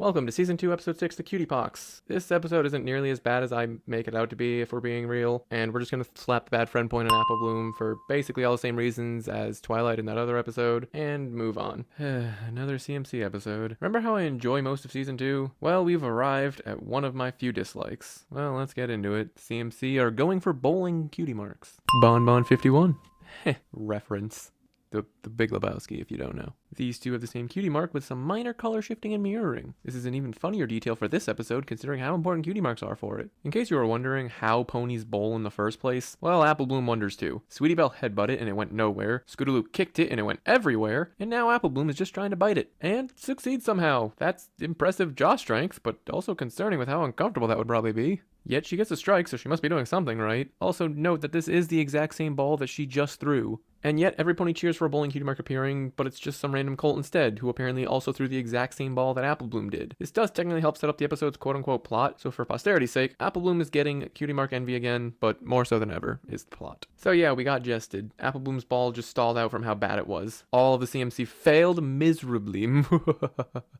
Welcome to Season 2, Episode 6, The Cutie Pox. This episode isn't nearly as bad as I make it out to be, if we're being real, and we're just gonna slap the bad friend point on Apple Bloom for basically all the same reasons as Twilight in that other episode, and move on. Another CMC episode. Remember how I enjoy most of Season 2? Well, we've arrived at one of my few dislikes. Well, let's get into it. CMC are going for bowling cutie marks. Bon 51. Reference. The Big Lebowski, if you don't know. These two have the same cutie mark with some minor color shifting and mirroring. This is an even funnier detail for this episode considering how important cutie marks are for it. In case you were wondering how ponies bowl in the first place, well, Apple Bloom wonders too. Sweetie Belle headbutted it and it went nowhere, Scootaloo kicked it and it went everywhere, and now Apple Bloom is just trying to bite it. And succeeds somehow. That's impressive jaw strength, but also concerning with how uncomfortable that would probably be. Yet she gets a strike, so she must be doing something right. Also note that this is the exact same ball that she just threw. And yet every pony cheers for a bowling cutie mark appearing, but it's just some random colt instead, who apparently also threw the exact same ball that Apple Bloom did. This does technically help set up the episode's quote-unquote plot, so for posterity's sake, Apple Bloom is getting cutie mark envy again, but more so than ever is the plot. So yeah, we got jested. Apple Bloom's ball just stalled out from how bad it was. All of the CMC failed miserably.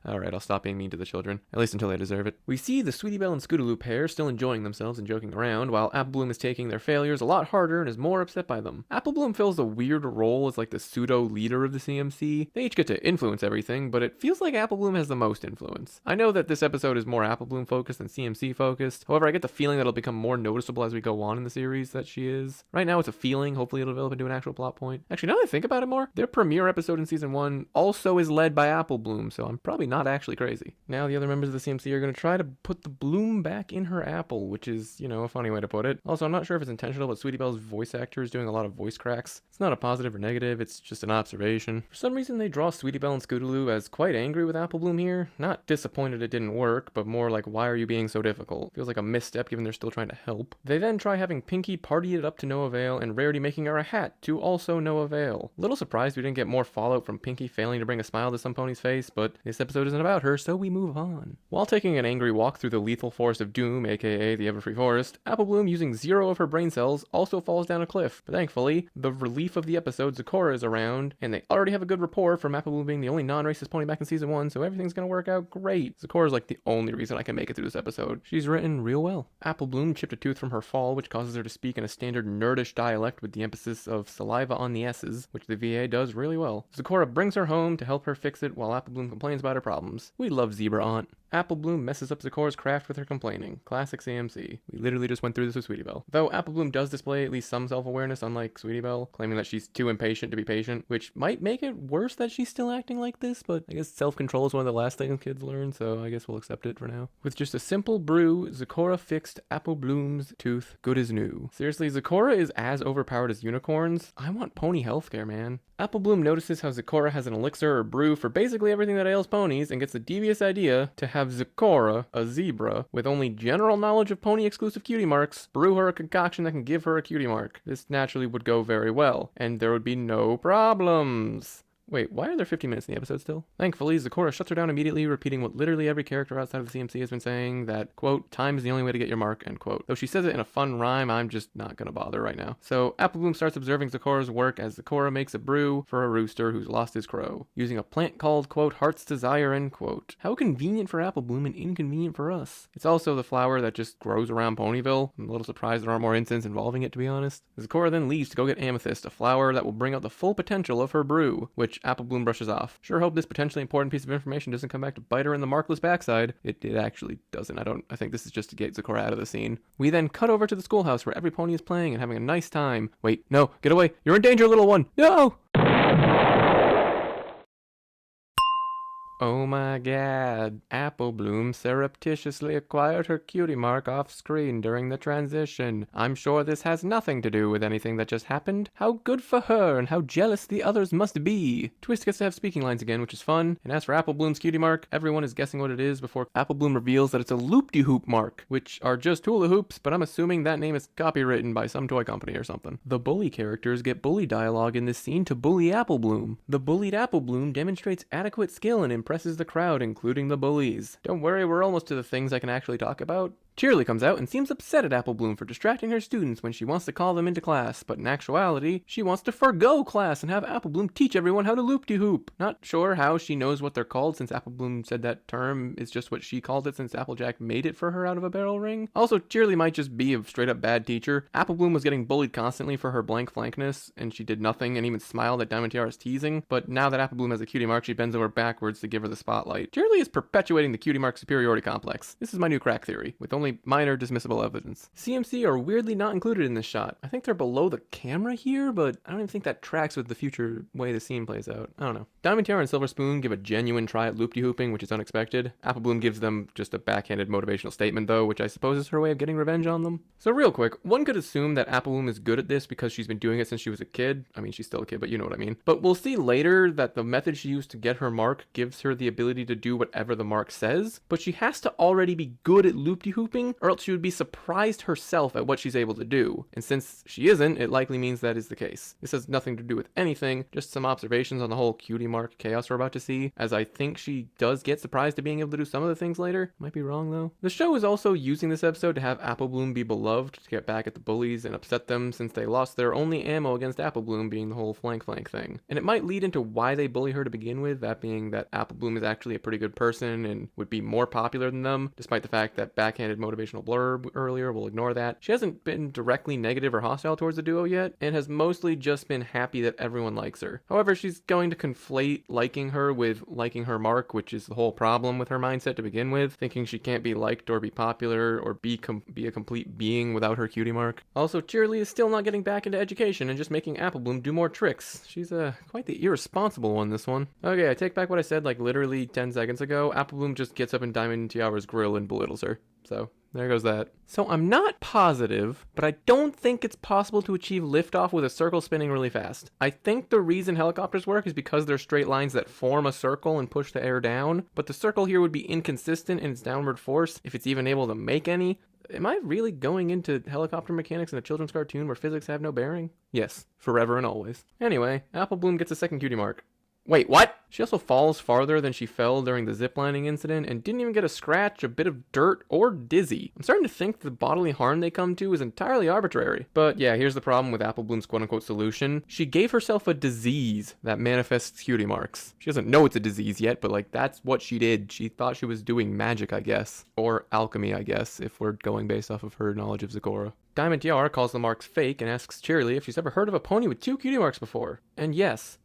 Alright, I'll stop being mean to the children, at least until they deserve it. We see the Sweetie Belle and Scootaloo pair still enjoying themselves and joking around, while Apple Bloom is taking their failures a lot harder and is more upset by them. Apple Bloom fills a weird role as like the pseudo leader of the CMC. They each get to influence everything, but it feels like Apple Bloom has the most influence. I know that this episode is more Apple Bloom focused than CMC focused. However, I get the feeling that it'll become more noticeable as we go on in the series that she is. Right now it's a feeling, hopefully it'll develop into an actual plot point. Actually, now that I think about it more, their premiere episode in season 1 also is led by Apple Bloom, so I'm probably not actually crazy. Now the other members of the CMC are going to try to put the bloom back in her apple, which is, you know, a funny way to put it. Also, I'm not sure if it's intentional, but Sweetie Belle's voice actor is doing a lot of voice cracks. It's not a positive or negative, it's just an observation. For some reason, they draw Sweetie Belle and Scootaloo as quite angry with Apple Bloom here. Not disappointed it didn't work, but more like, why are you being so difficult? Feels like a misstep given they're still trying to help. They then try having Pinky party it up to no avail, and Rarity making her a hat to also no avail. Little surprised we didn't get more fallout from Pinky failing to bring a smile to some pony's face, but this episode isn't about her, so we move on. While taking an angry walk through the lethal forest of doom, aka the Everfree Forest, Apple Bloom, using 0 of her brain cells, also falls down a cliff. But thankfully, the relief of the episode, Zecora, is around, and they already have a good rapport from Apple Bloom being the only non-racist pony back in season 1, so everything's gonna work out great. Zecora is like the only reason I can make it through this episode. She's written real well. Apple Bloom chipped a tooth from her fall, which causes her to speak in a standard nerdish dialect with the emphasis of saliva on the S's, which the VA does really well. Zecora brings her home to help her fix it while Apple Bloom complains about her problems. We love Zebra Aunt. Apple Bloom messes up Zecora's craft with her complaining. Classic CMC. We literally just went through this with Sweetie Belle. Though Apple Bloom does display at least some self-awareness, unlike Sweetie Belle, claiming that she's too impatient to be patient, which might make it worse that she's still acting like this, but I guess self-control is one of the last things kids learn, so I guess we'll accept it for now. With just a simple brew, Zecora fixed Apple Bloom's tooth good as new. Seriously, Zecora is as overpowered as unicorns. I want pony healthcare, man. Apple Bloom notices how Zecora has an elixir or brew for basically everything that ails ponies and gets the devious idea to have Zecora, a zebra, with only general knowledge of pony exclusive cutie marks, brew her a concoction that can give her a cutie mark. This naturally would go very well, and there would be no problems. Wait, why are there 15 minutes in the episode still? Thankfully, Zecora shuts her down immediately, repeating what literally every character outside of the CMC has been saying, that, quote, time is the only way to get your mark, end quote. Though she says it in a fun rhyme, I'm just not gonna bother right now. So, Apple Bloom starts observing Zecora's work as Zecora makes a brew for a rooster who's lost his crow, using a plant called, quote, heart's desire, end quote. How convenient for Apple Bloom and inconvenient for us. It's also the flower that just grows around Ponyville. I'm a little surprised there aren't more incidents involving it, to be honest. Zecora then leaves to go get Amethyst, a flower that will bring out the full potential of her brew, which Apple Bloom brushes off. Sure hope this potentially important piece of information doesn't come back to bite her in the markless backside. It actually doesn't. I think this is just to get Zecora out of the scene. We then cut over to the schoolhouse where every pony is playing and having a nice time. Wait, no, get away. You're in danger, little one. No! Oh my god. Apple Bloom surreptitiously acquired her cutie mark off screen during the transition. I'm sure this has nothing to do with anything that just happened. How good for her and how jealous the others must be. Twist gets to have speaking lines again, which is fun. And as for Apple Bloom's cutie mark, everyone is guessing what it is before Apple Bloom reveals that it's a loop-de-hoop mark, which are just hula hoops, but I'm assuming that name is copywritten by some toy company or something. The bully characters get bully dialogue in this scene to bully Apple Bloom. The bullied Apple Bloom demonstrates adequate skill and impresses the crowd, including the bullies. Don't worry, we're almost to the things I can actually talk about. Cheerly comes out and seems upset at Apple Bloom for distracting her students when she wants to call them into class, but in actuality, she wants to forgo class and have Apple Bloom teach everyone how to loop-de-hoop. Not sure how she knows what they're called since Apple Bloom said that term is just what she called it since Applejack made it for her out of a barrel ring. Also, Cheerly might just be a straight-up bad teacher. Apple Bloom was getting bullied constantly for her blank flankness, and she did nothing and even smiled at Diamond Tiara's teasing, but now that Apple Bloom has a cutie mark, she bends over backwards to give her the spotlight. Cheerly is perpetuating the cutie mark superiority complex. This is my new crack theory, with only minor dismissible evidence. CMC are weirdly not included in this shot. I think they're below the camera here, but I don't even think that tracks with the future way the scene plays out. I don't know. Diamond Tiara and Silver Spoon give a genuine try at loop-de-hooping, which is unexpected. Apple Bloom gives them just a backhanded motivational statement though, which I suppose is her way of getting revenge on them. So real quick, one could assume that Apple Bloom is good at this because she's been doing it since she was a kid. I mean, she's still a kid, but you know what I mean. But we'll see later that the method she used to get her mark gives her the ability to do whatever the mark says, but she has to already be good at loop-de-hooping, or else she would be surprised herself at what she's able to do. And since she isn't, it likely means that is the case. This has nothing to do with anything, just some observations on the whole cutie mark chaos we're about to see, as I think she does get surprised at being able to do some of the things later. Might be wrong though. The show is also using this episode to have Apple Bloom be beloved to get back at the bullies and upset them since they lost their only ammo against Apple Bloom being the whole flank thing. And it might lead into why they bully her to begin with, that being that Apple Bloom is actually a pretty good person and would be more popular than them, despite the fact that backhanded motivational blurb earlier will ignore that. She hasn't been directly negative or hostile towards the duo yet, and has mostly just been happy that everyone likes her. However, she's going to conflate liking her with liking her mark, which is the whole problem with her mindset to begin with, thinking she can't be liked or be popular or be a complete being without her cutie mark. Also, Cheerly is still not getting back into education and just making Apple Bloom do more tricks. She's quite the irresponsible one, this one. Okay, I take back what I said like literally 10 seconds ago. Apple Bloom just gets up in Diamond Tiara's grill and belittles her. So there goes that. So I'm not positive, but I don't think it's possible to achieve liftoff with a circle spinning really fast. I think the reason helicopters work is because they're straight lines that form a circle and push the air down, but the circle here would be inconsistent in its downward force if it's even able to make any. Am I really going into helicopter mechanics in a children's cartoon where physics have no bearing? Yes, forever and always. Anyway, Apple Bloom gets a second cutie mark. Wait, what? She also falls farther than she fell during the ziplining incident and didn't even get a scratch, a bit of dirt, or dizzy. I'm starting to think the bodily harm they come to is entirely arbitrary. But yeah, here's the problem with Apple Bloom's quote-unquote solution. She gave herself a disease that manifests cutie marks. She doesn't know it's a disease yet, but like that's what she did. She thought she was doing magic, I guess. Or alchemy, I guess, if we're going based off of her knowledge of Zecora. Diamond Tiara calls the marks fake and asks Cheerly if she's ever heard of a pony with 2 cutie marks before. And yes,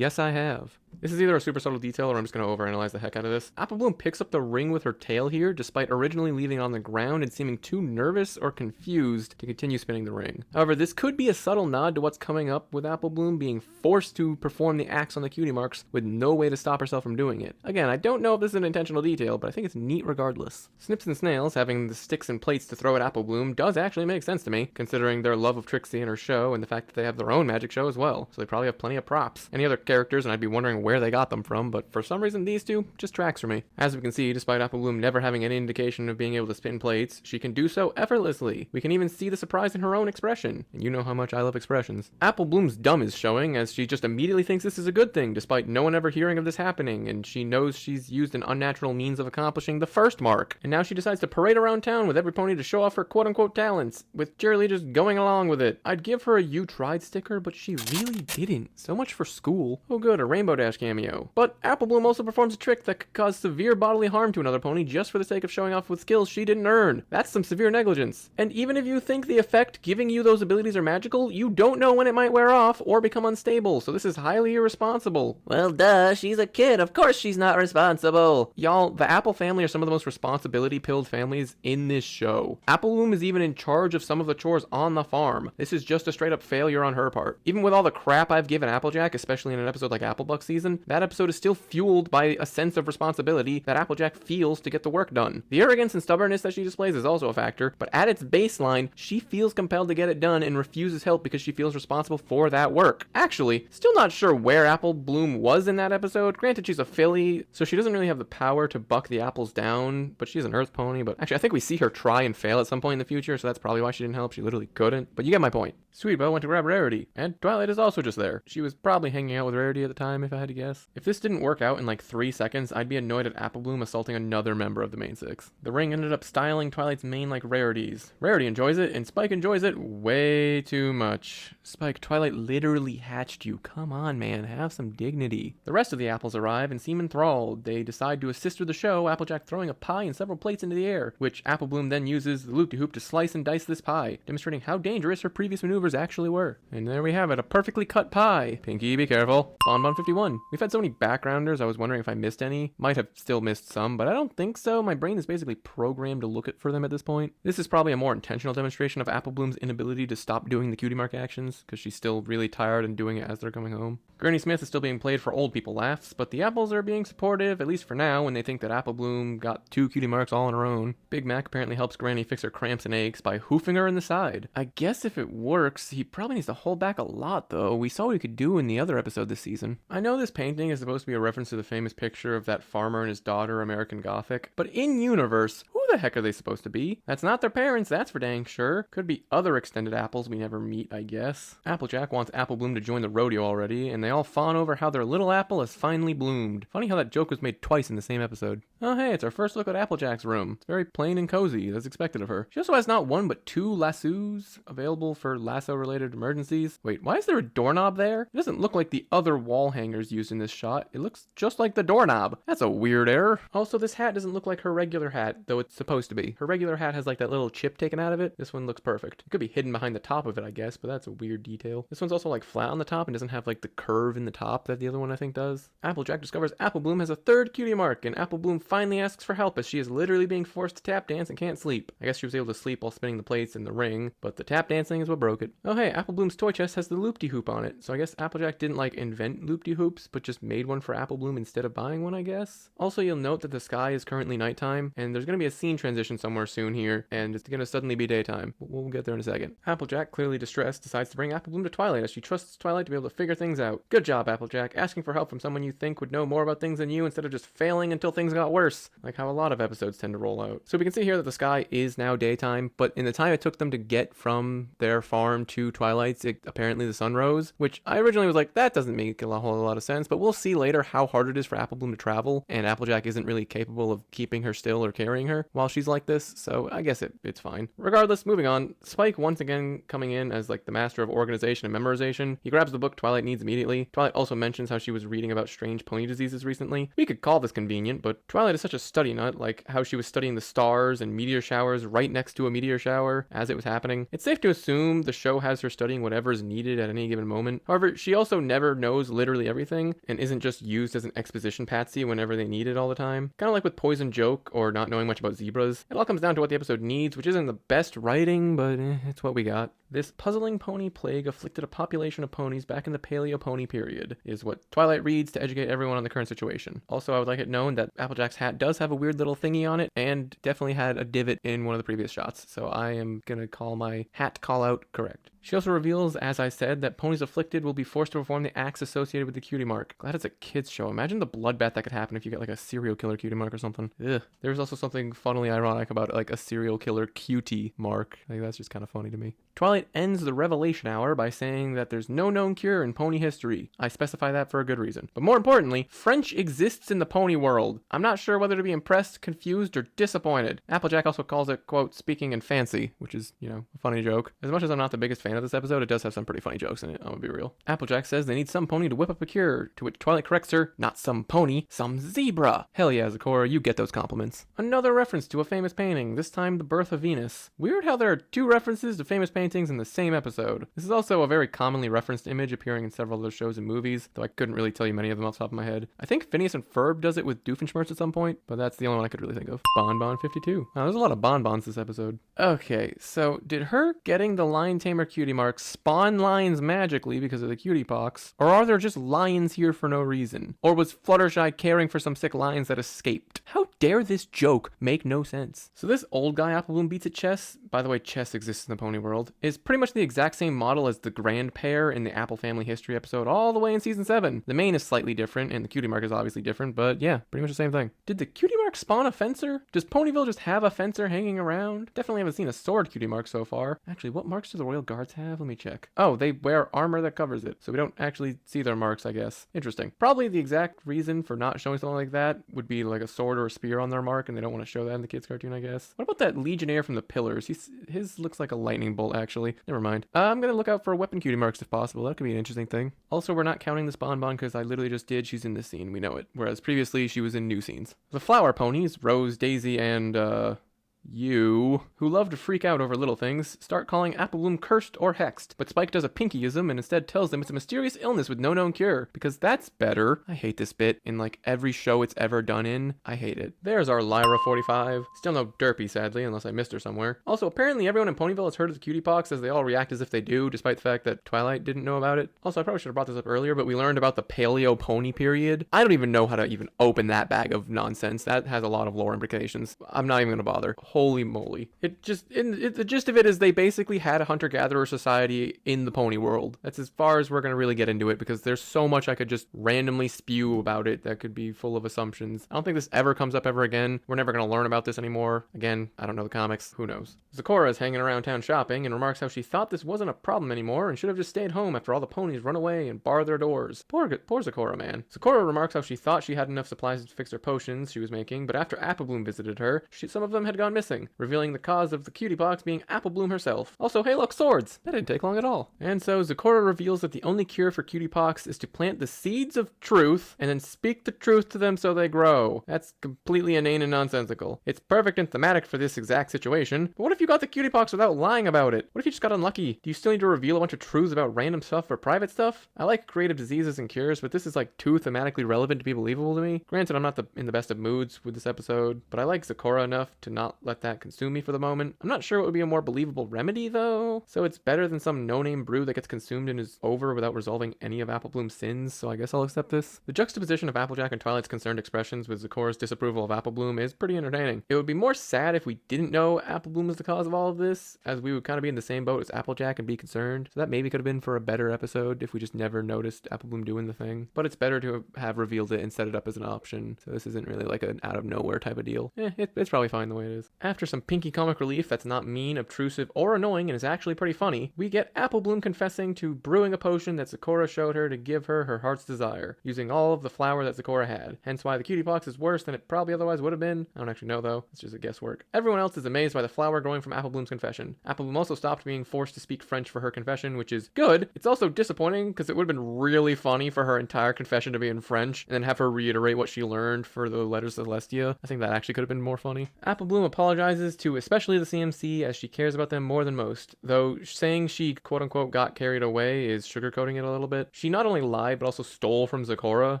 I have. This is either a super subtle detail or I'm just going to overanalyze the heck out of this. Apple Bloom picks up the ring with her tail here, despite originally leaving it on the ground and seeming too nervous or confused to continue spinning the ring. However, this could be a subtle nod to what's coming up with Apple Bloom being forced to perform the acts on the cutie marks with no way to stop herself from doing it. Again, I don't know if this is an intentional detail, but I think it's neat regardless. Snips and Snails having the sticks and plates to throw at Apple Bloom does actually make sense to me, considering their love of Trixie and her show and the fact that they have their own magic show as well, so they probably have plenty of props. Any other characters and I'd be wondering where they got them from, but for some reason these two just tracks for me. As we can see, despite Apple Bloom never having any indication of being able to spin plates, she can do so effortlessly. We can even see the surprise in her own expression, and you know how much I love expressions. Apple Bloom's dumb is showing, as she just immediately thinks this is a good thing, despite no one ever hearing of this happening, and she knows she's used an unnatural means of accomplishing the first mark, and now she decides to parade around town with every pony to show off her quote-unquote talents, with Cheerly just going along with it. I'd give her a "you tried" sticker, but she really didn't. So much for school. Oh good, a Rainbow Dash cameo. But Apple Bloom also performs a trick that could cause severe bodily harm to another pony just for the sake of showing off with skills she didn't earn. That's some severe negligence. And even if you think the effect giving you those abilities are magical, you don't know when it might wear off or become unstable, so this is highly irresponsible. Well, duh, she's a kid. Of course she's not responsible. Y'all, the Apple family are some of the most responsibility-pilled families in this show. Apple Bloom is even in charge of some of the chores on the farm. This is just a straight-up failure on her part. Even with all the crap I've given Applejack, especially in an episode like Applebuck season, that episode is still fueled by a sense of responsibility that Applejack feels to get the work done. The arrogance and stubbornness that she displays is also a factor, but at its baseline, she feels compelled to get it done and refuses help because she feels responsible for that work. Actually, still not sure where Apple Bloom was in that episode. Granted, she's a filly, so she doesn't really have the power to buck the apples down, but she's an earth pony. But actually, I think we see her try and fail at some point in the future, so that's probably why she didn't help. She literally couldn't. But you get my point. Sweetbo went to grab Rarity, and Twilight is also just there. She was probably hanging out with Rarity at the time, if I had had to guess. If this didn't work out in like 3 seconds, I'd be annoyed at Apple Bloom assaulting another member of the main six. The ring ended up styling Twilight's main like rarities. Rarity enjoys it, and Spike enjoys it way too much. Spike, Twilight literally hatched you. Come on, man, have some dignity. The rest of the apples arrive and seem enthralled. They decide to assist with the show, Applejack throwing a pie and several plates into the air, which Apple Bloom then uses the loop-de-hoop to slice and dice this pie, demonstrating how dangerous her previous maneuvers actually were. And there we have it, a perfectly cut pie. Pinky, be careful. Bonbon 51. We've had so many backgrounders, I was wondering if I missed any. Might have still missed some, but I don't think so. My brain is basically programmed to look for them at this point. This is probably a more intentional demonstration of Apple Bloom's inability to stop doing the cutie mark actions, because she's still really tired and doing it as they're coming home. Granny Smith is still being played for old people laughs, but the apples are being supportive, at least for now, when they think that Apple Bloom got 2 cutie marks all on her own. Big Mac apparently helps Granny fix her cramps and aches by hoofing her in the side. I guess if it works, he probably needs to hold back a lot though. We saw what he could do in the other episode this season. I know this painting is supposed to be a reference to the famous picture of that farmer and his daughter, American Gothic, but in universe, who the heck are they supposed to be? That's not their parents, that's for dang sure. Could be other extended apples we never meet, I guess. Applejack wants Apple Bloom to join the rodeo already, and they all fawn over how their little apple has finally bloomed. Funny how that joke was made twice in the same episode. Oh hey, it's our first look at Applejack's room. It's very plain and cozy, as expected of her. She also has not one but 2 lassos available for lasso-related emergencies. Wait, why is there a doorknob there? It doesn't look like the other wall hangers used in this shot. It looks just like the doorknob. That's a weird error. Also, this hat doesn't look like her regular hat, though it's supposed to be. Her regular hat has like that little chip taken out of it. This one looks perfect. It could be hidden behind the top of it, I guess, but that's a weird detail. This one's also like flat on the top and doesn't have like the curve in the top that the other one I think does. Applejack discovers Apple Bloom has a 3rd cutie mark, and Apple Bloom finally asks for help as she is literally being forced to tap dance and can't sleep. I guess she was able to sleep while spinning the plates in the ring, but the tap dancing is what broke it. Oh hey, Apple Bloom's toy chest has the loop-de-hoop on it, so I guess Applejack didn't like invent loop-de-hoops, but just made one for Apple Bloom instead of buying one, I guess. Also, you'll note that the sky is currently nighttime, and there's gonna be a scene transition somewhere soon here, and it's gonna suddenly be daytime. We'll get there in a second. Applejack, clearly distressed, decides to bring Apple Bloom to Twilight as she trusts Twilight to be able to figure things out. Good job, Applejack, asking for help from someone you think would know more about things than you instead of just failing until things got worse, like how a lot of episodes tend to roll out. So we can see here that the sky is now daytime, but in the time it took them to get from their farm to Twilight's, apparently the sun rose, which I originally was like, that doesn't make a whole lot of sense, but we'll see later how hard it is for Apple Bloom to travel, and Applejack isn't really capable of keeping her still or carrying her while she's like this, so I guess it's fine. Regardless, moving on, Spike once again coming in as like the master of organization and memorization. He grabs the book Twilight needs immediately. Twilight also mentions how she was reading about strange pony diseases recently. We could call this convenient, but Twilight is such a study nut, like how she was studying the stars and meteor showers right next to a meteor shower as it was happening. It's safe to assume the show has her studying whatever is needed at any given moment. However, she also never knows literally everything and isn't just used as an exposition patsy whenever they need it all the time. Kind of like with Poison Joke or not knowing much about zebras. It all comes down to what the episode needs, which isn't the best writing, but it's what we got. This puzzling pony plague afflicted a population of ponies back in the Paleo Pony period, is what Twilight reads to educate everyone on the current situation. Also, I would like it known that Applejack's hat does have a weird little thingy on it, and definitely had a divot in one of the previous shots, so I am gonna call my hat call out correct. She also reveals, as I said, that ponies afflicted will be forced to perform the acts associated with the cutie mark. Glad it's a kid's show. Imagine the bloodbath that could happen if you get like a serial killer cutie mark or something. Ugh. There's also something funnily ironic about like a serial killer cutie mark. Like that's just kind of funny to me. Twilight ends the revelation hour by saying that there's no known cure in pony history. I specify that for a good reason. But more importantly, French exists in the pony world. I'm not sure whether to be impressed, confused, or disappointed. Applejack also calls it, quote, speaking in fancy, which is, a funny joke. As much as I'm not the biggest fan of this episode, it does have some pretty funny jokes in it, I'm gonna be real. Applejack says they need some pony to whip up a cure, to which Twilight corrects her, not some pony, some zebra. Hell yeah, Zecora, you get those compliments. Another reference to a famous painting, this time the birth of Venus. Weird how there are 2 references to famous paintings in the same episode. This is also a very commonly referenced image appearing in several other shows and movies, though I couldn't really tell you many of them off the top of my head. I think Phineas and Ferb does it with Doofenshmirtz at some point, but that's the only one I could really think of. Bonbon 52. Now, there's a lot of bonbons this episode. Okay, so did her getting the Lion Tamer cutie mark spawn lions magically because of the Cutie Pox, or are there just lions here for no reason? Or was Fluttershy caring for some sick lions that escaped? How dare this joke make no sense? So this old guy Apple Bloom beats at chess by the way, chess exists in the pony world, is pretty much the exact same model as the grand pair in the Apple Family History episode all the way in season 7. The mane is slightly different, and the cutie mark is obviously different, but yeah, pretty much the same thing. Did the cutie mark spawn a fencer? Does Ponyville just have a fencer hanging around? Definitely haven't seen a sword cutie mark so far. Actually, what marks do the royal guards have? Let me check. Oh, they wear armor that covers it, so we don't actually see their marks, I guess. Interesting. Probably the exact reason for not showing something like that would be like a sword or a spear on their mark, and they don't want to show that in the kids' cartoon, I guess. What about that legionnaire from the pillars? His looks like a lightning bolt, actually. Never mind. I'm gonna look out for weapon cutie marks if possible. That could be an interesting thing. Also, we're not counting this bonbon because I literally just did. She's in this scene. We know it. Whereas previously, she was in new scenes. The flower ponies, Rose, Daisy, and, you, who love to freak out over little things, start calling Apple Bloom cursed or hexed, but Spike does a pinkyism and instead tells them it's a mysterious illness with no known cure, because that's better. I hate this bit in like every show it's ever done in. I hate it. There's our Lyra 45. Still no Derpy, sadly, unless I missed her somewhere. Also, apparently everyone in Ponyville has heard of the Cutie Pox, as they all react as if they do, despite the fact that Twilight didn't know about it. Also, I probably should have brought this up earlier, but we learned about the Paleo Pony period. I don't even know how to even open that bag of nonsense. That has a lot of lore implications. I'm not even gonna bother. Holy moly. The gist of it is they basically had a hunter-gatherer society in the pony world. That's as far as we're going to really get into it, because there's so much I could just randomly spew about it that could be full of assumptions. I don't think this ever comes up ever again. We're never going to learn about this anymore. Again, I don't know the comics. Who knows? Zecora is hanging around town shopping and remarks how she thought this wasn't a problem anymore and should have just stayed home after all the ponies run away and bar their doors. Poor Zecora, man. Zecora remarks how she thought she had enough supplies to fix her potions she was making, but after Apple Bloom visited her, some of them had gone missing, revealing the cause of the Cutie Pox being Apple Bloom herself. Also, hey look, swords! That didn't take long at all. And so Zecora reveals that the only cure for Cutie Pox is to plant the seeds of truth and then speak the truth to them so they grow. That's completely inane and nonsensical. It's perfect and thematic for this exact situation, but what if you got the Cutie Pox without lying about it? What if you just got unlucky? Do you still need to reveal a bunch of truths about random stuff or private stuff? I like creative diseases and cures, but this is like too thematically relevant to be believable to me. Granted, I'm not in the best of moods with this episode, but I like Zecora enough to not let that consume me for the moment. I'm not sure what would be a more believable remedy though, so it's better than some no-name brew that gets consumed and is over without resolving any of Apple Bloom's sins, so I guess I'll accept this. The juxtaposition of Applejack and Twilight's concerned expressions with Zecora's disapproval of Apple Bloom is pretty entertaining. It would be more sad if we didn't know Apple Bloom was the cause of all of this, as we would kind of be in the same boat as Applejack and be concerned, so that maybe could have been for a better episode if we just never noticed Apple Bloom doing the thing. But it's better to have revealed it and set it up as an option, so this isn't really like an out of nowhere type of deal. It's probably fine the way it is. After some pinky comic relief that's not mean, obtrusive, or annoying and is actually pretty funny, we get Apple Bloom confessing to brewing a potion that Zecora showed her to give her her heart's desire, using all of the flour that Zecora had. Hence why the Cutie Pox is worse than it probably otherwise would have been. I don't actually know though, it's just a guesswork. Everyone else is amazed by the flour growing from Apple Bloom's confession. Apple Bloom also stopped being forced to speak French for her confession, which is good. It's also disappointing because it would have been really funny for her entire confession to be in French and then have her reiterate what she learned for the letters of Celestia. I think that actually could have been more funny. Apple Bloom apologizes to especially the CMC as she cares about them more than most, though saying she quote-unquote got carried away is sugarcoating it a little bit. She not only lied but also stole from Zecora.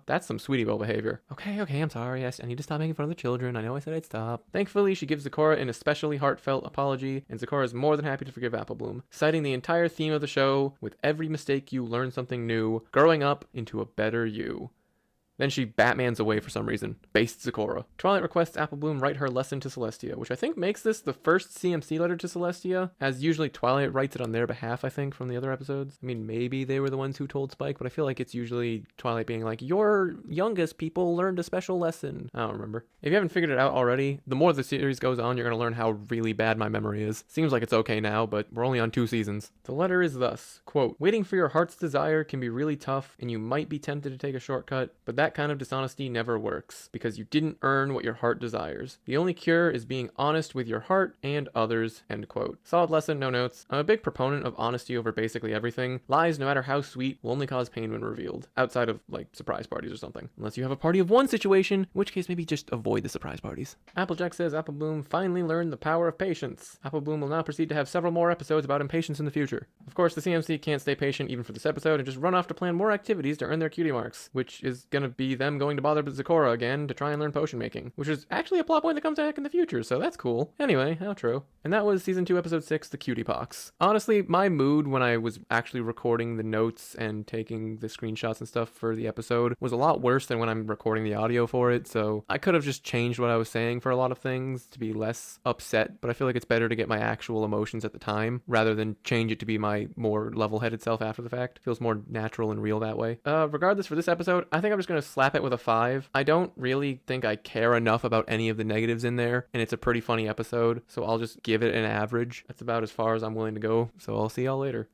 That's some Sweetie Belle behavior. Okay, I'm sorry. I need to stop making fun of the children. I know I said I'd stop. Thankfully, she gives Zecora an especially heartfelt apology, and Zecora is more than happy to forgive Apple Bloom, citing the entire theme of the show: with every mistake you learn something new, growing up into a better you. Then she Batmans away for some reason. Based Zecora. Twilight requests Apple Bloom write her lesson to Celestia, which I think makes this the first CMC letter to Celestia, as usually Twilight writes it on their behalf, I think, from the other episodes. I mean, maybe they were the ones who told Spike, but I feel like it's usually Twilight being like, your youngest people learned a special lesson. I don't remember. If you haven't figured it out already, the more the series goes on, you're going to learn how really bad my memory is. Seems like it's okay now, but we're only on 2 seasons. The letter is thus, quote, waiting for your heart's desire can be really tough, and you might be tempted to take a shortcut, but that kind of dishonesty never works, because you didn't earn what your heart desires. The only cure is being honest with your heart and others, end quote. Solid lesson, no notes. I'm a big proponent of honesty over basically everything. Lies, no matter how sweet, will only cause pain when revealed, outside of, like, surprise parties or something. Unless you have a party of one situation, in which case maybe just avoid the surprise parties. Applejack says Apple Bloom finally learned the power of patience. Apple Bloom will now proceed to have several more episodes about impatience in the future. Of course, the CMC can't stay patient even for this episode and just run off to plan more activities to earn their cutie marks, which is gonna be be them going to bother Zecora again to try and learn potion making, which is actually a plot point that comes back in the future, so that's cool. Anyway, outro. And that was season 2, episode 6, the Cutie Pox. Honestly, my mood when I was actually recording the notes and taking the screenshots and stuff for the episode was a lot worse than when I'm recording the audio for it, so I could have just changed what I was saying for a lot of things to be less upset, but I feel like it's better to get my actual emotions at the time rather than change it to be my more level-headed self after the fact. Feels more natural and real that way. Regardless, for this episode, I think I'm just gonna slap it with a 5. I don't really think I care enough about any of the negatives in there, and it's a pretty funny episode, so I'll just give it an average. That's about as far as I'm willing to go, so I'll see y'all later.